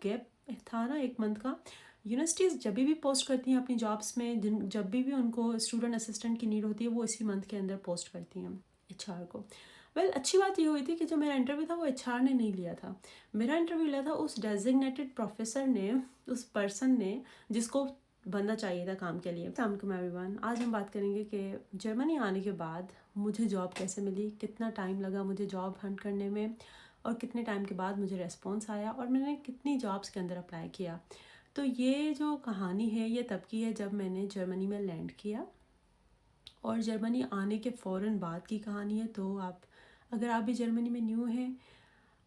Gap था ना 1 month का, यूनिवर्सिटीज़ जब भी पोस्ट करती हैं अपनी जॉब्स में, जब भी उनको स्टूडेंट असिस्टेंट की नीड होती है, वो इसी मंथ के अंदर पोस्ट करती हैं एचआर को। अच्छी बात ये हुई थी कि जो मेरा इंटरव्यू था वो एचआर ने नहीं लिया था। मेरा इंटरव्यू लिया था उस डेजिग्नेटेड प्रोफेसर ने, उस पर्सन ने जिसको बंदा चाहिए था काम के लिए। अस्सलाम एवरीवन, आज हम बात करेंगे कि जर्मनी आने के बाद मुझे जॉब कैसे मिली, कितना टाइम लगा मुझे जॉब हंट करने में, और कितने टाइम के बाद मुझे रेस्पॉन्स आया, और मैंने कितनी जॉब्स के अंदर अप्लाई किया। तो ये जो कहानी है ये तब की है जब मैंने जर्मनी में लैंड किया, और जर्मनी आने के फ़ौरन बाद की कहानी है। तो अगर आप भी जर्मनी में न्यू हैं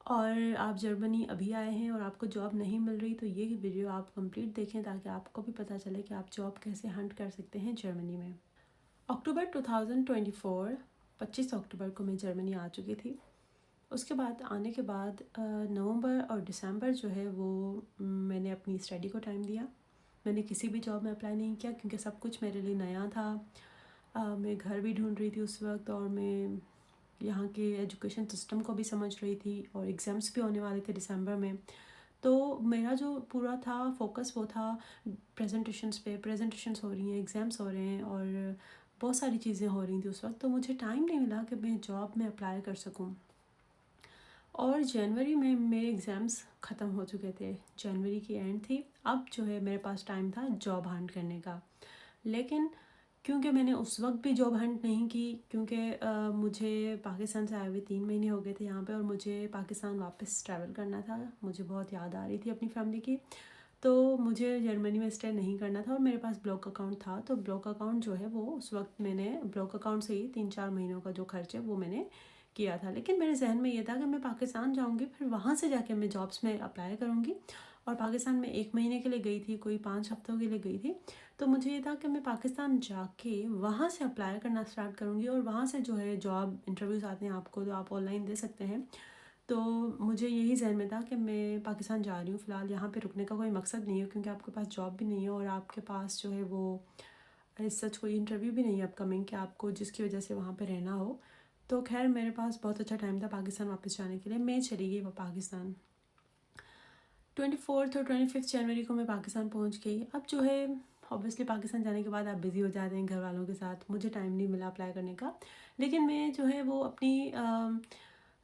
और आप जर्मनी अभी आए हैं और आपको जॉब नहीं मिल रही, तो ये वीडियो आप कंप्लीट देखें ताकि आपको भी पता चले कि आप जॉब कैसे हंट कर सकते हैं जर्मनी में। अक्टूबर 2024, 25 अक्टूबर को मैं जर्मनी आ चुकी थी। उसके बाद आने के बाद नवंबर और दिसंबर जो है वो मैंने अपनी स्टडी को टाइम दिया। मैंने किसी भी जॉब में अप्लाई नहीं किया क्योंकि सब कुछ मेरे लिए नया था। मैं घर भी ढूंढ रही थी उस वक्त, और मैं यहाँ के एजुकेशन सिस्टम को भी समझ रही थी, और एग्ज़ाम्स भी होने वाले थे दिसंबर में। तो मेरा जो पूरा था फोकस वो था प्रेजेंटेशंस पे। प्रेजेंटेशंस हो रही हैं, एग्ज़ाम्स हो रहे हैं, और बहुत सारी चीज़ें हो रही थी उस वक्त। तो मुझे टाइम नहीं मिला कि मैं जॉब में अप्लाई कर सकूँ। और जनवरी में मेरे एग्ज़ाम्स ख़त्म हो चुके थे, जनवरी की एंड थी। अब जो है मेरे पास टाइम था जॉब हंट करने का। लेकिन क्योंकि मैंने उस वक्त भी जॉब हंट नहीं की, क्योंकि मुझे पाकिस्तान से आए हुए 3 महीने हो गए थे यहाँ पे, और मुझे पाकिस्तान वापस ट्रैवल करना था। मुझे बहुत याद आ रही थी अपनी फैमिली की, तो मुझे जर्मनी में स्टे नहीं करना था। और मेरे पास ब्लॉक अकाउंट था, तो ब्लॉक अकाउंट जो है वो उस वक्त मैंने ब्लॉक अकाउंट से ही 3-4 महीनों का जो खर्च है वो मैंने किया था। लेकिन मेरे जहन में ये था कि मैं पाकिस्तान जाऊंगी, फिर वहाँ से जाके मैं जॉब्स में अप्लाई करूँगी। और पाकिस्तान में 1 महीने के लिए गई थी, कोई 5 हफ्तों के लिए गई थी। तो मुझे ये था कि मैं पाकिस्तान जाके वहाँ से अप्लाई करना स्टार्ट करूँगी, और वहाँ से जो है जॉब इंटरव्यूज़ आते हैं आपको, तो आप ऑनलाइन दे सकते हैं। तो मुझे यही जहन में था कि मैं पाकिस्तान जा रही हूँ। फ़िलहाल यहाँ पे रुकने का कोई मकसद नहीं है, क्योंकि आपके पास जॉब भी नहीं है, और आपके पास जो है वो सच कोई इंटरव्यू भी नहीं है अपकमिंग कि आपको जिसकी वजह से वहाँ पे रहना हो। तो खैर मेरे पास बहुत अच्छा टाइम था पाकिस्तान वापस जाने के लिए। मैं चली गई वो पाकिस्तान। 24 और 25 जनवरी को मैं पाकिस्तान पहुँच गई। अब जो है ऑब्वियसली पाकिस्तान जाने के बाद आप बिज़ी हो जाते हैं घर वालों के साथ। मुझे टाइम नहीं मिला अप्लाई करने का, लेकिन मैं जो है वो अपनी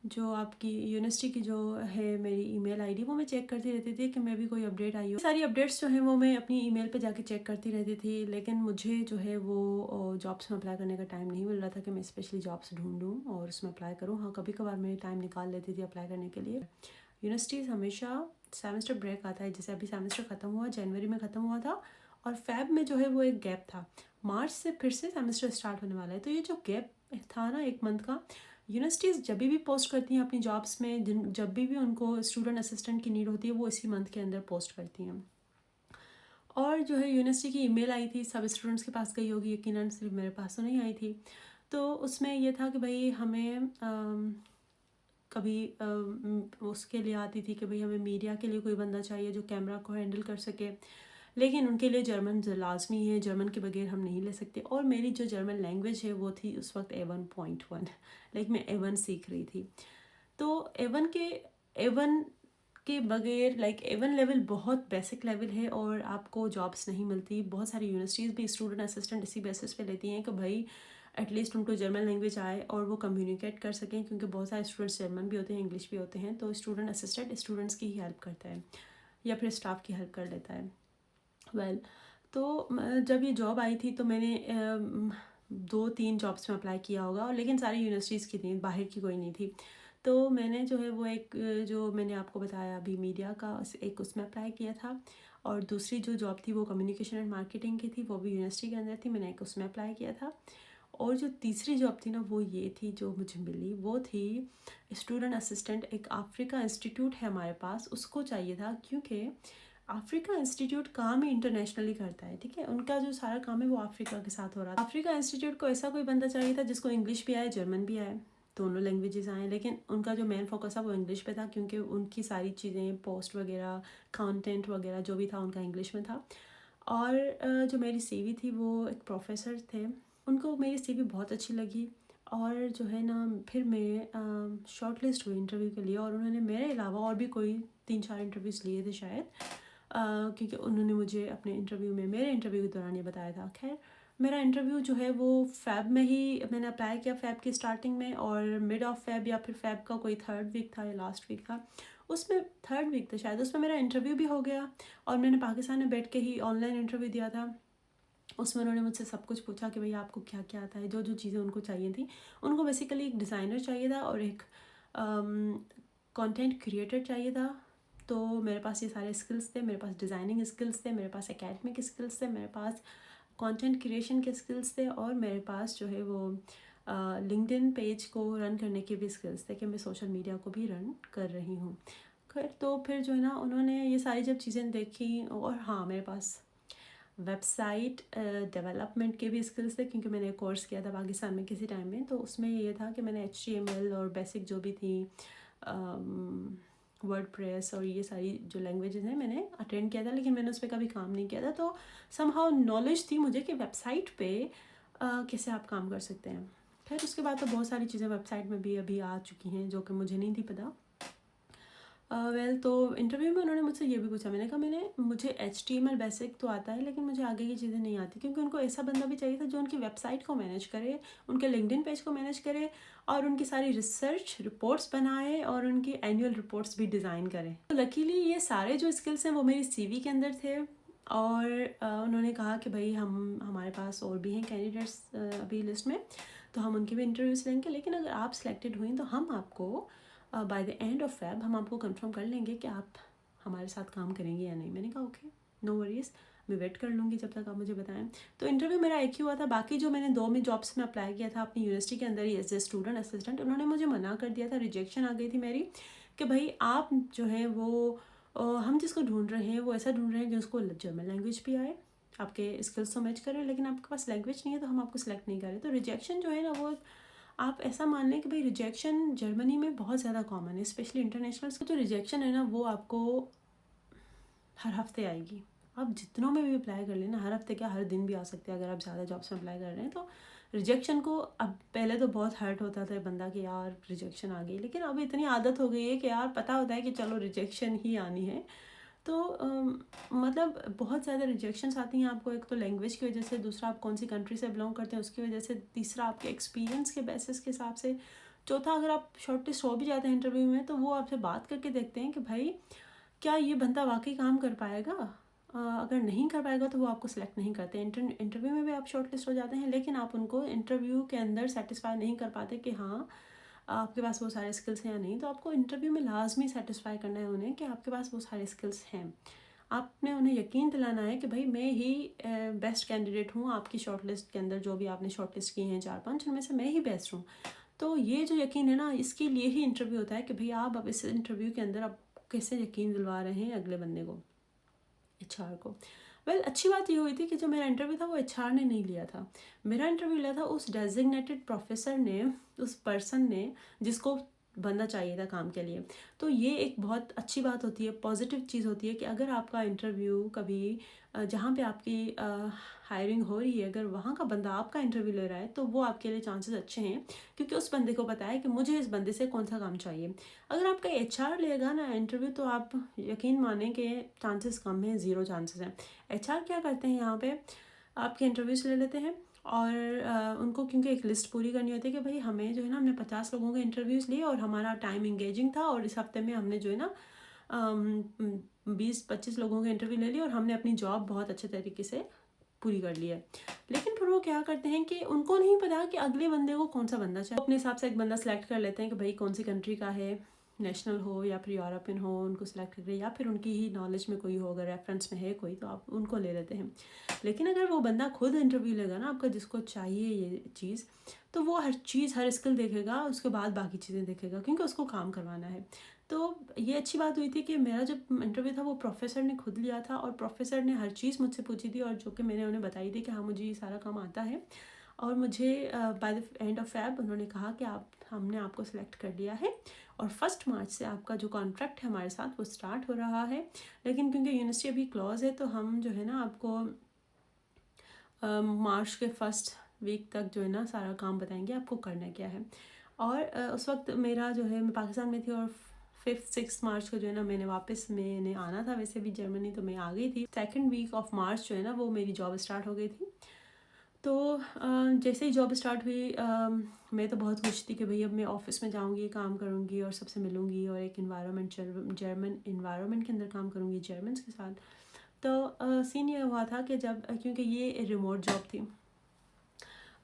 जो आपकी यूनिवर्सिटी की जो है मेरी ईमेल आईडी, वो मैं चेक करती रहती थी कि मैं भी कोई अपडेट आई हो। सारी अपडेट्स जो हैं वो मैं अपनी ईमेल पे जाके चेक करती रहती थी, लेकिन मुझे जो है वो जॉब्स में अप्लाई करने का टाइम नहीं मिल रहा था कि मैं स्पेशली जॉब्स ढूंढूँ और उसमें अप्लाई करूँ। हाँ, कभी कभार मैं टाइम निकाल लेती थी अप्लाई करने के लिए। यूनिवर्सिटीज़ हमेशा सेमेस्टर ब्रेक आता है, जैसे अभी सेमेस्टर ख़त्म हुआ, जनवरी में ख़त्म हुआ था, और फेब में जो है वो एक गैप था। मार्च से फिर से सेमेस्टर स्टार्ट होने वाला है। तो ये जो गैप था ना 1 मंथ का, यूनिवर्सिटीज़ जब भी पोस्ट करती हैं अपनी जॉब्स में, जब भी उनको स्टूडेंट असिस्टेंट की नीड होती है, वो इसी मंथ के अंदर पोस्ट करती हैं। और जो है यूनिवर्सिटी की ईमेल आई थी, सब स्टूडेंट्स के पास गई होगी यकीनन, सिर्फ मेरे पास तो नहीं आई थी। तो उसमें ये था कि भाई हमें कभी उसके लिए आती थी कि भाई हमें मीडिया के लिए कोई बंदा चाहिए जो कैमरा को हैंडल कर सके, लेकिन उनके लिए जर्मन लाजमी है, जर्मन के बगैर हम नहीं ले सकते। और मेरी जो जर्मन लैंग्वेज है वो थी उस वक्त A1.1, लाइक मैं A1 सीख रही थी। तो A1 के बगैर, लाइक A1 लेवल बहुत बेसिक लेवल है, और आपको जॉब्स नहीं मिलती। बहुत सारी यूनिवर्सिटीज़ भी स्टूडेंट असिस्टेंट इसी बेसिस पे लेती हैं कि भाई एटलीस्ट उनको जर्मन लैंग्वेज आए और वो कम्युनिकेट कर सकें, क्योंकि बहुत सारे स्टूडेंट्स जर्मन भी होते हैं, इंग्लिश भी होते हैं। तो स्टूडेंट असिस्टेंट स्टूडेंट्स की ही हेल्प करता है, या फिर स्टाफ की हेल्प कर लेता है। तो जब ये जॉब आई थी तो मैंने 2-3 जॉब्स में अप्लाई किया होगा, और लेकिन सारी यूनिवर्सिटीज़ की थी, बाहर की कोई नहीं थी। तो मैंने जो है वो एक जो मैंने आपको बताया अभी मीडिया का, एक उसमें अप्लाई किया था, और दूसरी जो जॉब थी वो कम्युनिकेशन एंड मार्केटिंग की थी, वो भी यूनिवर्सिटी के अंदर थी, मैंने एक उसमें अप्लाई किया था। और जो तीसरी जॉब थी ना वो ये थी जो मुझे मिली, वो थी स्टूडेंट असिस्टेंट। एक अफ्रीका इंस्टीट्यूट है हमारे पास, उसको चाहिए था, क्योंकि अफ्रीका इंस्टीट्यूट काम ही इंटरनेशनली करता है, ठीक है। उनका जो सारा काम है वो अफ्रीका के साथ हो रहा था। अफ्रीका इंस्टीट्यूट को ऐसा कोई बंदा चाहिए था जिसको इंग्लिश भी आए, जर्मन भी आए, दोनों लैंग्वेजेस आए, लेकिन उनका जो मेन फोकस था वो इंग्लिश पे था, क्योंकि उनकी सारी चीज़ें, पोस्ट वगैरह, कंटेंट वगैरह जो भी था उनका इंग्लिश में था। और जो मेरी सीवी थी वो एक प्रोफेसर थे, उनको मेरी सीवी बहुत अच्छी लगी, और जो है ना फिर मैं शॉर्ट लिस्ट हुई इंटरव्यू के लिए, और उन्होंने मेरे अलावा और भी कोई 3-4 इंटरव्यूज़ लिए थे शायद, क्योंकि उन्होंने मुझे अपने इंटरव्यू में, मेरे इंटरव्यू के दौरान ये बताया था। खैर मेरा इंटरव्यू जो है वो फ़ैब में ही मैंने अप्लाई किया, फ़ैब की स्टार्टिंग में, और मिड ऑफ फ़ैब या फिर फ़ैब का कोई 3rd वीक था या लास्ट वीक था, उसमें 3rd वीक था शायद, उसमें मेरा इंटरव्यू भी हो गया। और मैंने पाकिस्तान में बैठ के ही ऑनलाइन इंटरव्यू दिया था। उसमें उन्होंने मुझसे सब कुछ पूछा कि भाई आपको क्या क्या आता है, जो जो चीज़ें उनको चाहिए थी। उनको बेसिकली एक डिज़ाइनर चाहिए था और एक कंटेंट क्रिएटर चाहिए था। तो मेरे पास ये सारे स्किल्स थे, मेरे पास डिज़ाइनिंग स्किल्स थे, मेरे पास एकेडमिक स्किल्स थे, मेरे पास कंटेंट क्रिएशन के स्किल्स थे, और मेरे पास जो है वो लिंक्डइन पेज को रन करने के भी स्किल्स थे कि मैं सोशल मीडिया को भी रन कर रही हूँ। खैर तो फिर जो है ना उन्होंने ये सारी जब चीज़ें देखी, और हाँ मेरे पास वेबसाइट डेवलपमेंट के भी स्किल्स थे, क्योंकि मैंने कोर्स किया था पाकिस्तान में किसी टाइम में, तो उसमें ये था कि मैंने HTML और बेसिक जो भी थी वर्डप्रेस और ये सारी जो लैंग्वेजेस हैं मैंने अटेंड किया था, लेकिन मैंने उस पर कभी काम नहीं किया था। तो समहाउ नॉलेज थी मुझे कि वेबसाइट पे कैसे आप काम कर सकते हैं। खैर उसके बाद तो बहुत सारी चीज़ें वेबसाइट में भी अभी आ चुकी हैं जो कि मुझे नहीं थी पता। तो इंटरव्यू में उन्होंने मुझसे ये भी पूछा, मुझे HTML बेसिक तो आता है, लेकिन मुझे आगे की चीज़ें नहीं आती, क्योंकि उनको ऐसा बंदा भी चाहिए था जो उनकी वेबसाइट को मैनेज करे, उनके लिंक्डइन पेज को मैनेज करे, और उनकी सारी रिसर्च रिपोर्ट्स बनाए, और उनकी एनुअल रिपोर्ट्स भी डिज़ाइन करे। तो लकीली ये सारे जो स्किल्स हैं वो मेरी CV के अंदर थे, और उन्होंने कहा कि भाई हमारे पास और भी हैं कैंडिडेट्स अभी लिस्ट में, तो हम उनके भी इंटरव्यूज़ लेंगे, लेकिन अगर आप सिलेक्टेड हुई तो हम आपको by the end of fab हम आपको कंफर्म कर लेंगे कि आप हमारे साथ काम करेंगे या नहीं। मैंने कहा ओके, नो वरीज़, मैं वेट कर लूँगी जब तक आप मुझे बताएं। तो इंटरव्यू मेरा एक ही हुआ था। बाकी जो मैंने 2 में जॉब्स में अप्लाई किया था अपनी यूनिवर्सिटी के अंदर ही एज ए स्टूडेंट असिस्टेंट, उन्होंने मुझे मना कर दिया था, रिजेक्शन आ गई थी मेरी कि भाई आप जो है वो हम जिसको ढूंढ रहे हैं वो ऐसा ढूंढ रहे हैं जिसको जर्मन लैंग्वेज भी आए, आपके स्किल्स तो मैच करें, लेकिन आपके पास लैंग्वेज नहीं है, तो हम आपको सेलेक्ट नहीं करें। तो रिजेक्शन जो है ना वो आप ऐसा मान लें कि भाई रिजेक्शन जर्मनी में बहुत ज़्यादा कॉमन है, स्पेशली इंटरनेशनल्स का जो रिजेक्शन है ना वो आपको हर हफ्ते आएगी। आप जितनों में भी अप्लाई कर लेना, हर हफ्ते क्या हर दिन भी आ सकते हैं अगर आप ज़्यादा जॉब्स में अप्लाई कर रहे हैं। तो रिजेक्शन को अब पहले तो बहुत हर्ट होता था बंदा कि यार रिजेक्शन आ गई, लेकिन अब इतनी आदत हो गई है कि यार पता होता है कि चलो रिजेक्शन ही आनी है। तो मतलब बहुत ज़्यादा रिजेक्शंस आती हैं आपको, एक तो लैंग्वेज की वजह से, दूसरा आप कौन सी कंट्री से बिलोंग करते हैं उसकी वजह से, तीसरा आपके एक्सपीरियंस के बेसिस के हिसाब से, चौथा अगर आप शॉर्टलिस्ट हो भी जाते हैं इंटरव्यू में तो वो आपसे बात करके देखते हैं कि भाई क्या ये बंदा वाकई काम कर पाएगा। अगर नहीं कर पाएगा तो वो आपको सिलेक्ट नहीं करते। इंटरव्यू में भी आप शॉर्टलिस्ट हो जाते हैं, लेकिन आप उनको इंटरव्यू के अंदर सेटिस्फाई नहीं कर पाते कि हाँ आपके पास वो सारे स्किल्स हैं या नहीं। तो आपको इंटरव्यू में लाजमी सेटिस्फाई करना है उन्हें कि आपके पास वो सारे स्किल्स हैं। आपने उन्हें यकीन दिलाना है कि भाई मैं ही बेस्ट कैंडिडेट हूँ आपकी शॉर्ट लिस्ट के अंदर, जो भी आपने शॉर्ट लिस्ट की हैं 4-5 उनमें से मैं ही बेस्ट हूँ। तो ये जो यकीन है ना, इसके लिए ही इंटरव्यू होता है कि भाई आप अब इस इंटरव्यू के अंदर आप कैसे यकीन दिलवा रहे हैं अगले बंदे को, HR को। अच्छी बात ये हुई थी कि जो मेरा इंटरव्यू था वो HR ने नहीं लिया था। मेरा इंटरव्यू लिया था उस डेजिग्नेटेड प्रोफेसर ने, उस पर्सन ने जिसको बंदा चाहिए था काम के लिए। तो ये एक बहुत अच्छी बात होती है, पॉजिटिव चीज़ होती है कि अगर आपका इंटरव्यू कभी जहाँ पे आपकी हायरिंग हो रही है, अगर वहाँ का बंदा आपका इंटरव्यू ले रहा है तो वो आपके लिए चांसेस अच्छे हैं, क्योंकि उस बंदे को पता है कि मुझे इस बंदे से कौन सा काम चाहिए। अगर आपका HR लेगा ना इंटरव्यू तो आप यकीन मानें कि चांसेस कम हैं, 0 चांसेस हैं। HR क्या करते हैं यहाँ पे, आपके इंटरव्यूज़ ले लेते हैं, और उनको क्योंकि एक लिस्ट पूरी करनी होती है कि भाई हमें जो है ना, हमने 50 लोगों के इंटरव्यूज़ लिए और हमारा टाइम इंगेजिंग था, और इस हफ्ते में हमने जो है ना 20-25 लोगों के इंटरव्यू ले लिए और हमने अपनी जॉब बहुत अच्छे तरीके से पूरी कर ली है। लेकिन फिर वो क्या करते हैं कि उनको नहीं पता कि अगले बंदे को कौन सा बंदा चाहिए। अपने हिसाब से एक बंदा सेलेक्ट कर लेते हैं कि भाई कौन सी कंट्री का है, नेशनल हो या फिर यूरोपियन हो, उनको सिलेक्ट करके, या फिर उनकी ही नॉलेज में कोई हो, अगर रेफरेंस में है कोई तो आप उनको ले लेते हैं। लेकिन अगर वो बंदा खुद इंटरव्यू लेगा ना आपका, जिसको चाहिए ये चीज़, तो वो हर चीज़, हर स्किल देखेगा, उसके बाद बाकी चीज़ें देखेगा, क्योंकि उसको काम करवाना है। तो ये अच्छी बात हुई थी कि मेरा जब इंटरव्यू था वो प्रोफेसर ने खुद लिया था, और प्रोफेसर ने हर चीज़ मुझसे पूछी थी, और जो कि मैंने उन्हें बताई थी कि हाँ मुझे ये सारा काम आता है। और मुझे by the end of fab उन्होंने कहा कि हमने आपको सिलेक्ट कर लिया है, और 1 मार्च से आपका जो कॉन्ट्रैक्ट है हमारे साथ वो स्टार्ट हो रहा है। लेकिन क्योंकि यूनिवर्सिटी अभी क्लोज है तो हम जो है ना आपको मार्च के 1 वीक तक जो है ना सारा काम बताएंगे आपको करना क्या है। और उस वक्त मेरा जो है, मैं पाकिस्तान में थी और 5-6 मार्च को जो है ना मैंने आना था वैसे भी जर्मनी, तो मैं आ गई थी। 2nd वीक ऑफ मार्च जो है ना वो मेरी जॉब स्टार्ट हो गई थी। तो जैसे ही जॉब स्टार्ट हुई मैं तो बहुत खुश थी कि भाई अब मैं ऑफिस में जाऊंगी, काम करूंगी और सबसे मिलूंगी और एक जर्मन इन्वायरमेंट के अंदर काम करूंगी जर्मन्स के साथ। तो सीन ये हुआ था कि जब क्योंकि ये रिमोट जॉब थी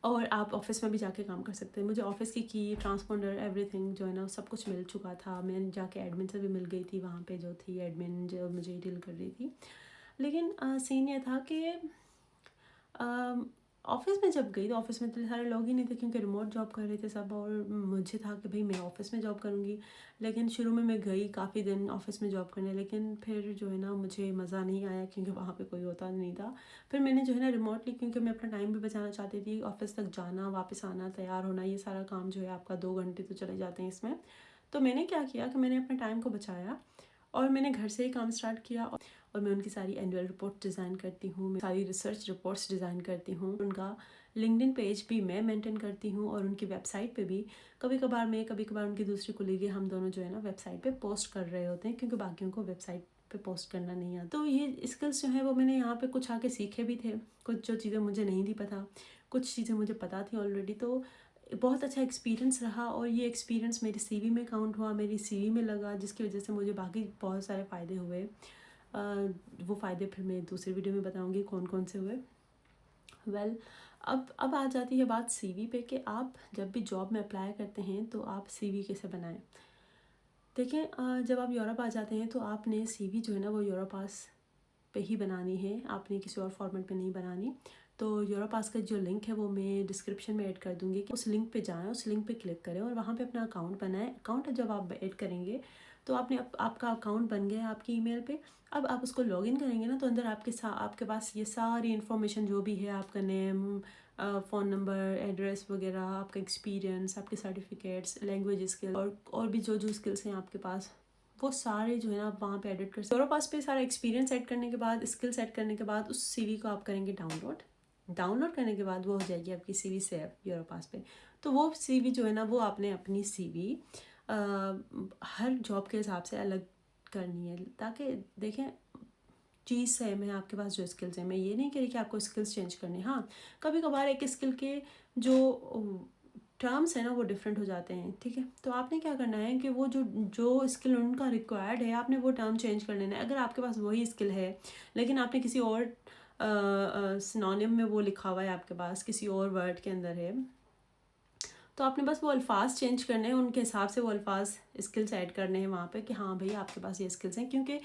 और आप ऑफिस में भी जाके काम कर सकते हैं, मुझे ऑफिस की ट्रांसपोंडर एवरीथिंग जो है ना सब कुछ मिल चुका था। मैं जाके एडमिन से भी मिल गई थी, वहाँ पे जो थी एडमिन जो मुझे डील कर रही थी। लेकिन सीन ये था कि ऑफिस में जब गई तो ऑफिस में इतने सारे लोग ही नहीं थे क्योंकि रिमोट जॉब कर रहे थे सब, और मुझे था कि भाई मैं ऑफिस में जॉब करूँगी। लेकिन शुरू में मैं गई काफ़ी दिन ऑफिस में जॉब करने, लेकिन फिर जो है ना मुझे मज़ा नहीं आया क्योंकि वहाँ पे कोई होता नहीं था। फिर मैंने जो है ना रिमोटली, क्योंकि मैं अपना टाइम भी बचाना चाहती थी, ऑफिस तक जाना वापस आना तैयार होना ये सारा काम जो है आपका 2 घंटे तो चले जाते हैं इसमें। तो मैंने क्या किया कि मैंने अपने टाइम को बचाया और मैंने घर से ही काम स्टार्ट किया। और मैं उनकी सारी एनुअल रिपोर्ट डिज़ाइन करती हूँ, मैं सारी रिसर्च रिपोर्ट्स डिज़ाइन करती हूँ, उनका लिंक्डइन पेज भी मैं मेंटेन करती हूँ और उनकी वेबसाइट पे भी कभी कभार उनकी दूसरी कोलीग हम दोनों जो है ना वेबसाइट पे पोस्ट कर रहे होते हैं क्योंकि बाकियों को वेबसाइट पे पोस्ट करना नहीं आता। तो ये स्किल्स जो है वो मैंने यहाँ पे कुछ आके सीखे भी थे, कुछ जो चीज़ें मुझे नहीं थी पता, कुछ चीज़ें मुझे पता थी ऑलरेडी। तो बहुत अच्छा एक्सपीरियंस रहा और ये एक्सपीरियंस मेरे सीवी में काउंट हुआ, मेरी सीवी में लगा, जिसकी वजह से मुझे बाकी बहुत सारे फ़ायदे हुए। वो फ़ायदे फिर मैं दूसरी वीडियो में बताऊंगी कौन कौन से हुए। अब आ जाती है बात सीवी पे कि आप जब भी जॉब में अप्लाई करते हैं तो आप सीवी कैसे बनाएं। देखें, जब आप यूरोप आ जाते हैं तो आपने सीवी जो है ना वो यूरोपास पे ही बनानी है, आपने किसी और फॉर्मेट में नहीं बनानी। तो यूरोपास का जो लिंक है वो मैं डिस्क्रिप्शन में ऐड कर दूँगी कि उस लिंक पे जाएं, उस लिंक पे क्लिक करें और वहाँ पे अपना अकाउंट बनाएं। अकाउंट जब आप ऐड करेंगे तो आपका अकाउंट बन गया है आपकी ईमेल पे। अब आप उसको लॉगिन करेंगे ना तो अंदर आपके पास ये सारी इन्फॉर्मेशन जो भी है, आपका नेम, फ़ोन नंबर, एड्रेस वगैरह, आपका एक्सपीरियंस, आपके सर्टिफिकेट्स, लैंग्वेज स्किल और भी जो स्किल्स हैं आपके पास, वो सारे जो है ना आप वहाँ पे एडिट कर सकते हो। पास पे सारा एक्सपीरियंस ऐड करने के बाद, स्किल्स ऐड करने के बाद उस सीवी को आप करेंगे डाउनलोड करने के बाद वो हो जाएगी आपकी सीवी सेव यूरोपास पे। तो वो सीवी जो है ना वो आपने अपनी सीवी हर जॉब के हिसाब से अलग करनी है ताकि देखें चीज़ सेम है आपके पास जो स्किल्स हैं। मैं ये नहीं कह रही कि आपको स्किल्स चेंज करने, हाँ कभी कभार एक स्किल के जो टर्म्स है ना वो डिफरेंट हो जाते हैं, ठीक है। तो आपने क्या करना है कि वो जो स्किल उनका रिक्वायर्ड है आपने वो टर्म चेंज कर लेना है। अगर आपके पास वही स्किल है लेकिन आपने किसी और सिनोनिम में वो लिखा हुआ है, आपके पास किसी और वर्ड के अंदर है, तो आपने बस वो अल्फाज चेंज करने हैं, उनके हिसाब से वो अल्फाज स्किल्स ऐड करने हैं वहाँ पे कि हाँ भाई आपके पास ये स्किल्स हैं। क्योंकि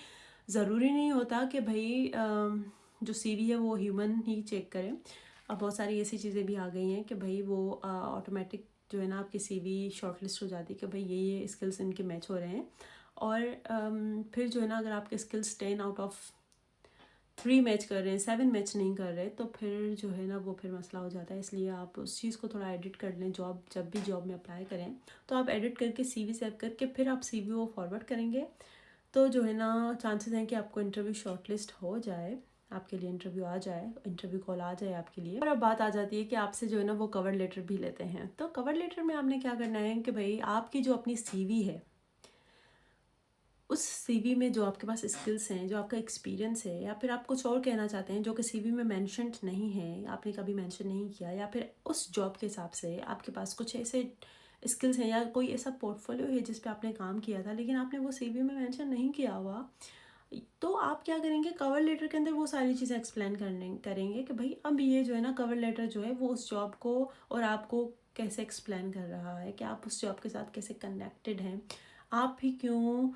ज़रूरी नहीं होता कि भाई जो सीवी है वो ह्यूमन ही चेक करे। अब बहुत सारी ऐसी चीज़ें भी आ गई हैं कि भाई वो ऑटोमेटिक जो है ना आपकी सीवी शॉर्टलिस्ट हो जाती है कि भाई ये स्किल्स इनके मैच हो रहे हैं। और फिर जो है ना अगर आपके स्किल्स 10 आउट ऑफ 3 मैच कर रहे हैं, 7 मैच नहीं कर रहे, तो फिर जो है ना वो फिर मसला हो जाता है। इसलिए आप उस चीज़ को थोड़ा एडिट कर लें। जब भी जॉब में अप्लाई करें तो आप एडिट करके सीवी सेव करके फिर आप सीवी वो फॉरवर्ड करेंगे तो जो है ना चांसेस हैं कि आपको इंटरव्यू शॉर्टलिस्ट हो जाए, आपके लिए इंटरव्यू आ जाए, इंटरव्यू कॉल आ जाए आपके लिए। और अब बात आ जाती है कि आपसे जो है ना वो कवर लेटर भी लेते हैं। तो कवर लेटर में आपने क्या करना है कि भाई आपकी जो अपनी सीवी है उस सीवी में जो आपके पास स्किल्स हैं, जो आपका एक्सपीरियंस है, या फिर आप कुछ और कहना चाहते हैं जो कि सीवी में मेंशन्ड नहीं है, आपने कभी मेंशन नहीं किया, या फिर उस जॉब के हिसाब से आपके पास कुछ ऐसे स्किल्स हैं या कोई ऐसा पोर्टफोलियो है जिस पे आपने काम किया था लेकिन आपने वो सीवी में मेंशन नहीं किया हुआ, तो आप क्या करेंगे कवर लेटर के अंदर वो सारी चीज़ें एक्सप्लेन करेंगे कि भाई अब ये जो है ना कवर लेटर जो है वो उस जॉब को और आपको कैसे एक्सप्लेन कर रहा है कि आप उस जॉब के साथ कैसे कनेक्टेड हैं, आप ही क्यों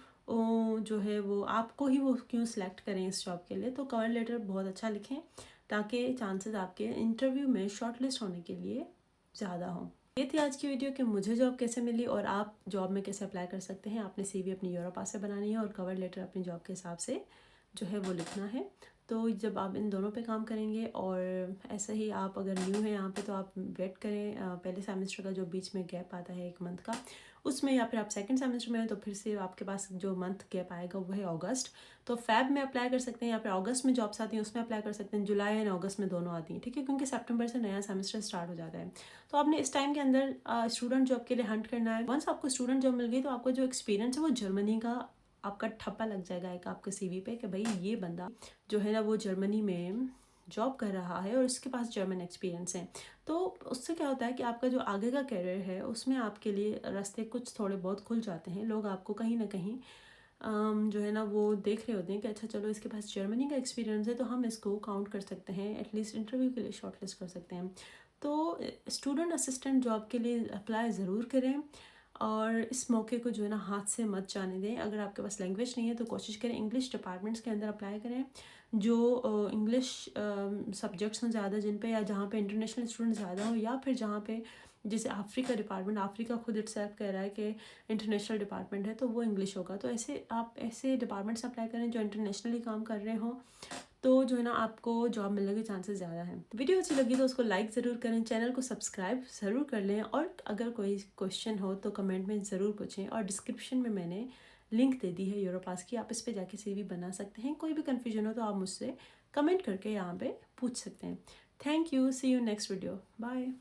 जो है वो आपको ही वो क्यों सिलेक्ट करें इस जॉब के लिए। तो कवर लेटर बहुत अच्छा लिखें ताकि चांसेस आपके इंटरव्यू में शॉर्टलिस्ट होने के लिए ज़्यादा हों। ये थी आज की वीडियो कि मुझे जॉब कैसे मिली और आप जॉब में कैसे अप्लाई कर सकते हैं। आपने सीवी अपनी यूरोपास से बनानी है और कवर लेटर अपनी जॉब के हिसाब से जो है वो लिखना है। तो जब आप इन दोनों पे काम करेंगे, और ऐसे ही आप अगर न्यू हैं यहाँ पे तो आप वेट करें पहले सेमेस्टर का जो बीच में गैप आता है 1 मंथ का, उसमें, या फिर आप सेकंड सेमेस्टर में हैं तो फिर से आपके पास जो मंथ गैप आएगा वो है अगस्त। तो फेब में अप्लाई कर सकते हैं, या फिर अगस्त में जॉब्स आती हैं उसमें अप्लाई कर सकते हैं, जुलाई एंड अगस्त में दोनों आती हैं, ठीक है, क्योंकि सितंबर से नया सेमेस्टर स्टार्ट हो जाता है। तो आपने इस टाइम के अंदर स्टूडेंट जॉब के लिए हंट करना है। वंस आपको स्टूडेंट जॉब मिल गई तो आपका जो एक्सपीरियंस है वो जर्मनी का आपका ठप्पा लग जाएगा एक आपके CV पे कि भाई ये बंदा जो है ना वो जर्मनी में जॉब कर रहा है और उसके पास जर्मन एक्सपीरियंस है। तो उससे क्या होता है कि आपका जो आगे का करियर है उसमें आपके लिए रास्ते कुछ थोड़े बहुत खुल जाते हैं। लोग आपको कहीं ना कहीं जो है ना वो देख रहे होते हैं कि अच्छा चलो इसके पास जर्मनी का एक्सपीरियंस है तो हम इसको काउंट कर सकते हैं, एटलीस्ट इंटरव्यू के लिए शॉर्टलिस्ट कर सकते हैं। तो स्टूडेंट असिस्टेंट जॉब के लिए अप्लाई ज़रूर करें और इस मौके को जो है ना हाथ से मत जाने दें। अगर आपके पास लैंग्वेज नहीं है तो कोशिश करें इंग्लिश डिपार्टमेंट्स के अंदर अप्लाई करें, जो इंग्लिश सब्जेक्ट्स हों ज़्यादा जिन पे, या जहाँ पे इंटरनेशनल स्टूडेंट ज़्यादा हो, या फिर जहाँ पे जैसे अफ्रीका डिपार्टमेंट, अफ्रीका खुद इटसेल्फ कह रहा है कि इंटरनेशनल डिपार्टमेंट है तो वो इंग्लिश होगा। तो ऐसे आप ऐसे डिपार्टमेंट्स अप्लाई करें जो इंटरनेशनली काम कर रहे हों, तो जो है ना आपको जॉब मिलने के चांसेस ज़्यादा हैं। वीडियो अच्छी लगी तो उसको लाइक ज़रूर करें, चैनल को सब्सक्राइब ज़रूर कर लें, और अगर कोई क्वेश्चन हो तो कमेंट में ज़रूर पूछें। और डिस्क्रिप्शन में मैंने लिंक दे दी है यूरोपास की, आप इस पर जाके CV बना सकते हैं। कोई भी कन्फ्यूजन हो तो आप मुझसे कमेंट करके यहाँ पे पूछ सकते हैं। Thank you, see you next video, bye.